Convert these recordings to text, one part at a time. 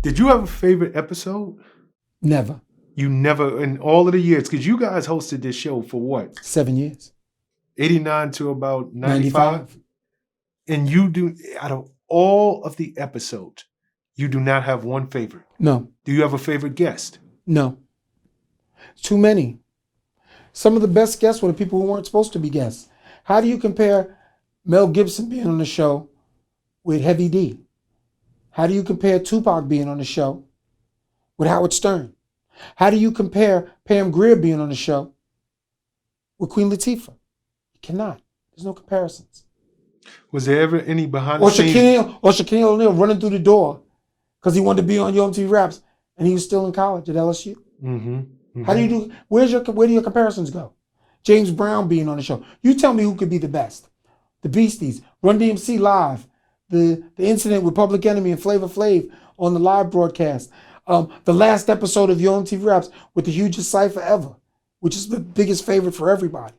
Did you have a favorite episode? Never. You never, in all of the years, because you guys hosted this show for what? 7 years. 89 to about 95? And you do, out of all of the episodes, you do not have one favorite? No. Do you have a favorite guest? No. Too many. Some of the best guests were the people who weren't supposed to be guests. How do you compare Mel Gibson being on the show with Heavy D? How do you compare Tupac being on the show with Howard Stern? How do you compare Pam Grier being on the show with Queen Latifah? You cannot. There's no comparisons. Was there ever any behind the scenes? Shaquille O'Neal running through the door because he wanted to be on Yo MTV Raps and he was still in college at LSU. Mm-hmm. Mm-hmm. How do you do? Where do your comparisons go? James Brown being on the show. You tell me who could be the best. The Beasties, Run DMC Live, the incident with Public Enemy and Flavor Flav on the live broadcast. The last episode of Yo MTV Raps with the hugest cypher ever, which is the biggest favorite for everybody.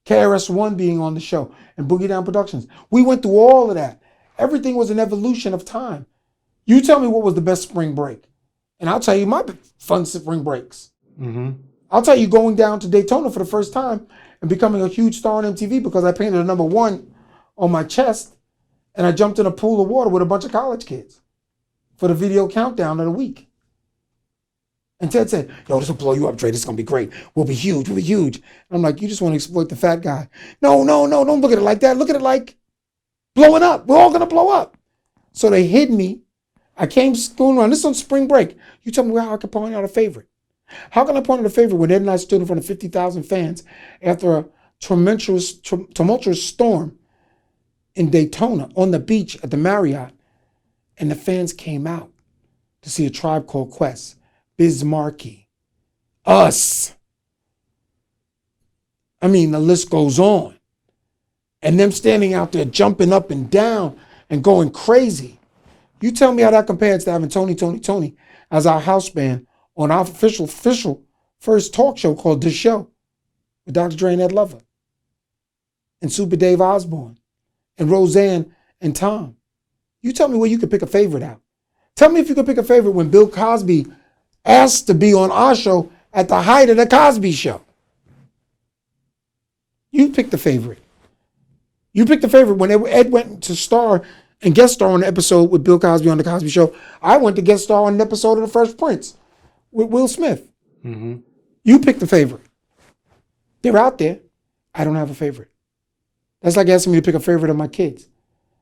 KRS-One being on the show and Boogie Down Productions. We went through all of that. Everything was an evolution of time. You tell me what was the best spring break, and I'll tell you my fun spring breaks. Mm-hmm. I'll tell you going down to Daytona for the first time and becoming a huge star on MTV because I painted a number 1 on my chest and I jumped in a pool of water with a bunch of college kids for the video countdown of the week. And Ted said, yo, this will blow you up, Dre. This is going to be great. We'll be huge. We'll be huge. And I'm like, you just want to exploit the fat guy. No. Don't look at it like that. Look at it like blowing up. We're all going to blow up. So they hid me. I came going around. This is on spring break. You tell me how I can point out a favorite. How can I point out a favorite when Ed and I stood in front of 50,000 fans after a tumultuous storm in Daytona on the beach at the Marriott, and the fans came out to see A Tribe Called Quest, Biz Markie, us. I mean, the list goes on. And them standing out there jumping up and down and going crazy. You tell me how that compares to having Tony as our house band on our official first talk show called The Show with Dr. Dre and Ed Lover and Super Dave Osborne and Roseanne and Tom. You tell me where you could pick a favorite out. Tell me if you could pick a favorite when Bill Cosby asked to be on our show at the height of the Cosby Show. You pick the favorite. You picked the favorite when Ed went to star and guest star on the episode with Bill Cosby on the Cosby Show. I went to guest star on an episode of The Fresh Prince with Will Smith. Mm-hmm. You pick the favorite. They're out there. I don't have a favorite. That's like asking me to pick a favorite of my kids.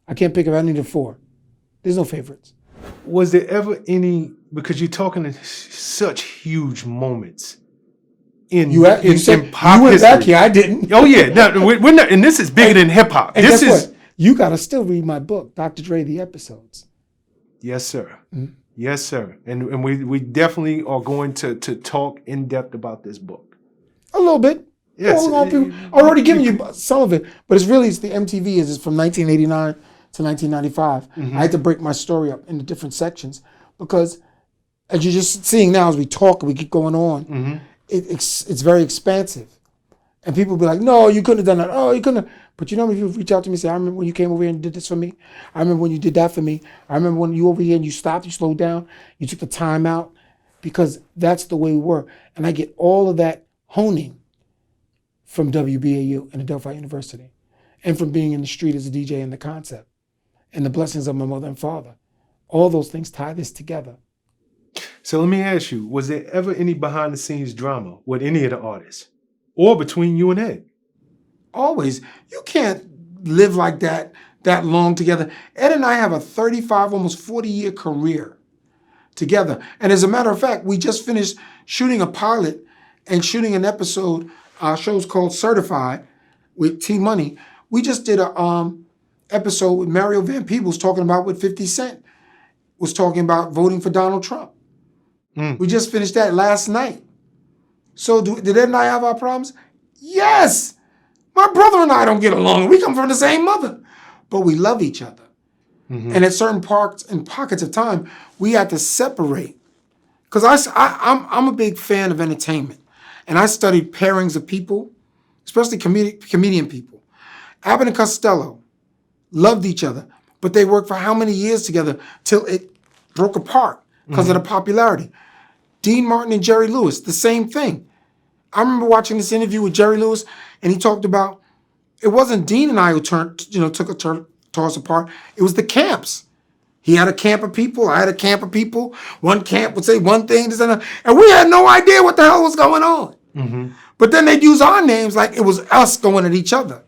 I can't pick any of the 4. There's no favorites. Was there ever any, because you're talking in such huge moments in pop history. You went back here, I didn't. Oh yeah, no, we're not, and this is bigger than hip hop. And this is what? You gotta still read my book, Dr. Dre, the episodes. Yes, sir. Mm-hmm. Yes, sir. And we definitely are going to talk in depth about this book. A little bit. Yes. I've already given you some of it, but it's the MTV is from 1989 to 1995. Mm-hmm. I had to break my story up into different sections because, as you're just seeing now as we talk and we keep going on, mm-hmm. it's very expansive. And people be like, no, you couldn't have done that. Oh, you couldn't have. But you know when people reach out to me and say, I remember when you came over here and did this for me. I remember when you did that for me. I remember when you over here and you stopped, you slowed down, you took the time out, because that's the way we were. And I get all of that honing from WBAU and Adelphi University and from being in the street as a DJ and the concept and the blessings of my mother and father. All those things tie this together. So let me ask you, was there ever any behind the scenes drama with any of the artists or between you and Ed? Always. You can't live like that long together. Ed and I have a 35, almost 40-year career together. And as a matter of fact, we just finished shooting a pilot and shooting an episode. Our show's called Certified with T-Money. We just did a episode with Mario Van Peebles talking about what 50 Cent was talking about voting for Donald Trump. We just finished that last night. So did Ed and I have our problems? Yes. My brother and I don't get along. We come from the same mother, but we love each other. Mm-hmm. And at certain parts and pockets of time, we had to separate. Because I'm a big fan of entertainment. And I studied pairings of people, especially comedian people. Abbott and Costello loved each other, but they worked for how many years together till it broke apart because of the popularity. Dean Martin and Jerry Lewis, the same thing. I remember watching this interview with Jerry Lewis, and he talked about it wasn't Dean and I who tore us apart. It was the camps. He had a camp of people. I had a camp of people. One camp would say one thing, this and that, and we had no idea what the hell was going on. Mm-hmm. But then they'd use our names like it was us going at each other.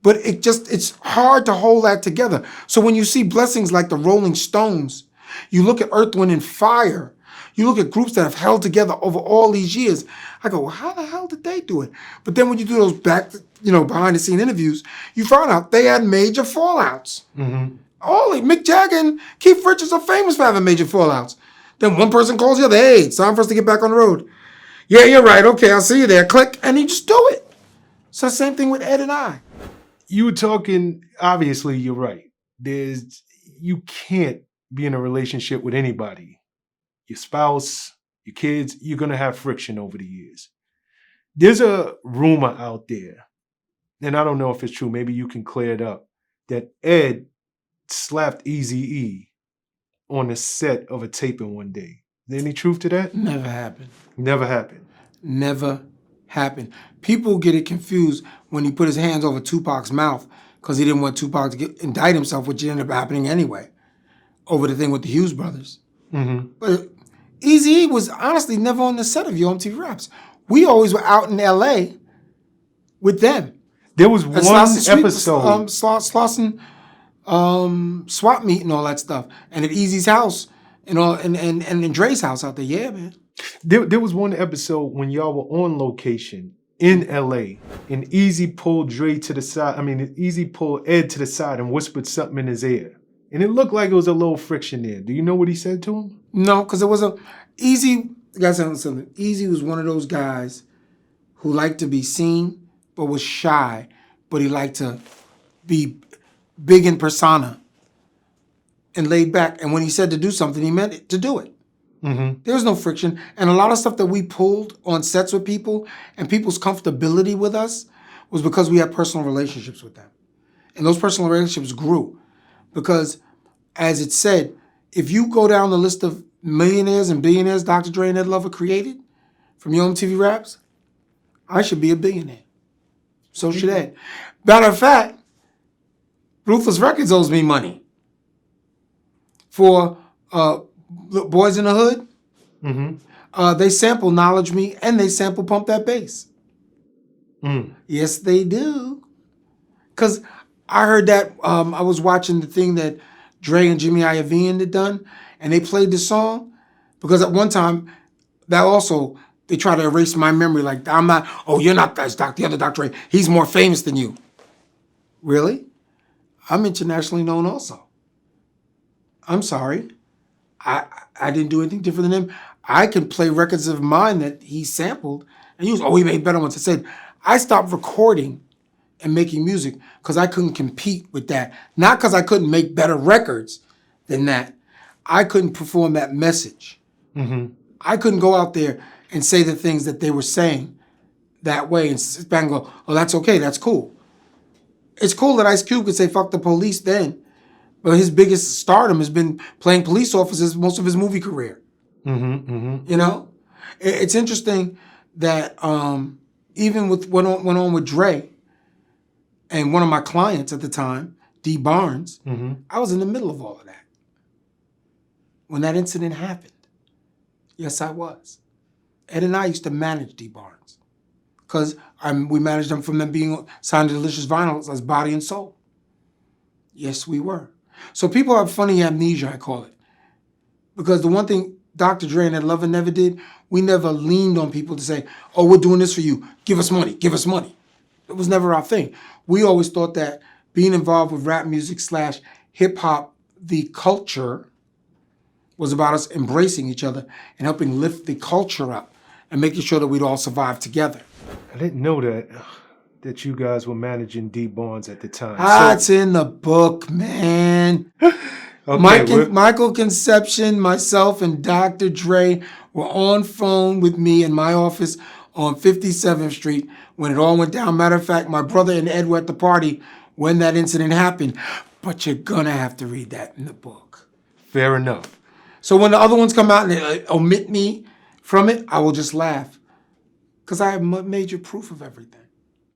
But it's hard to hold that together. So when you see blessings like the Rolling Stones, you look at Earth, Wind, and Fire, you look at groups that have held together over all these years, I go, well, how the hell did they do it? But then when you do those behind the scene interviews, you find out they had major fallouts. Mm-hmm. Mick Jagger and Keith Richards are famous for having major fallouts. Then one person calls the other, hey, it's time for us to get back on the road. Yeah, you're right. Okay, I'll see you there. Click. And you just do it. So same thing with Ed and I. You were talking, obviously, you're right. You can't be in a relationship with anybody. Your spouse, your kids, you're going to have friction over the years. There's a rumor out there, and I don't know if it's true, maybe you can clear it up, that Ed slapped Eazy-E on the set of a taping one day. Is there any truth to that? Never happened. Never happened. Never happened. People get it confused when he put his hands over Tupac's mouth because he didn't want Tupac to indict himself, which ended up happening anyway, over the thing with the Hughes brothers. Mm-hmm. But Eazy-E was honestly never on the set of Yo MTV Raps. We always were out in L.A. with them. There was one episode. Slauson, swap meet and all that stuff. And at Eazy's house and Dre's house out there. Yeah, man. There was one episode when y'all were on location in LA and Eazy pulled Dre to the side. Eazy pulled Ed to the side and whispered something in his ear. And it looked like it was a little friction there. Do you know what he said to him? No, because it was Eazy. You guys know something. Eazy was one of those guys who liked to be seen but was shy, but he liked to be big in persona and laid back. And when he said to do something, he meant it, to do it. Mm-hmm. There was no friction. And a lot of stuff that we pulled on sets with people and people's comfortability with us was because we had personal relationships with them. And those personal relationships grew because, as it said, if you go down the list of millionaires and billionaires Dr. Dre and Ed Lover created from Yo MTV Raps, I should be a billionaire. So should Ed. Matter of fact, Ruthless Records owes me money for Boyz-n-the-Hood. Mm-hmm. They sample Knowledge Me and they sample Pump That Bass. Mm. Yes, they do. Because I heard that, I was watching the thing that Dre and Jimmy Iovine had done, and they played the song, because at one time, that also, they try to erase my memory, like, I'm not, oh, you're not the other Dr. Dre, he's more famous than you. Really? I'm internationally known also. I'm sorry. I didn't do anything different than him. I can play records of mine that he sampled and used. Oh, he made better ones. I said, I stopped recording and making music because I couldn't compete with that. Not because I couldn't make better records than that. I couldn't perform that message. Mm-hmm. I couldn't go out there and say the things that they were saying that way and sit back and go, oh, that's okay, that's cool. It's cool that Ice Cube could say fuck the police then, but his biggest stardom has been playing police officers most of his movie career. Mm-hmm. Mm-hmm. You know? It's interesting that even with what went on with Dre and one of my clients at the time, Dee Barnes, Mm-hmm. I was in the middle of all of that when that incident happened. Yes, I was. Ed and I used to manage Dee Barnes because we managed them from them being signed to Delicious Vinyls as Body and Soul. Yes, we were. So people have funny amnesia, I call it. Because the one thing Dr. Dre and Ed Lover never did, we never leaned on people to say, oh, we're doing this for you. Give us money. Give us money. It was never our thing. We always thought that being involved with rap music / hip hop, the culture, was about us embracing each other and helping lift the culture up and making sure that we'd all survive together. I didn't know that you guys were managing Dee Barnes at the time. It's in the book, man. Okay, Michael Conception, myself, and Dr. Dre were on phone with me in my office on 57th Street when it all went down. Matter of fact, my brother and Ed were at the party when that incident happened. But you're gonna have to read that in the book. Fair enough. So when the other ones come out and they omit me from it, I will just laugh. Because I have major proof of everything.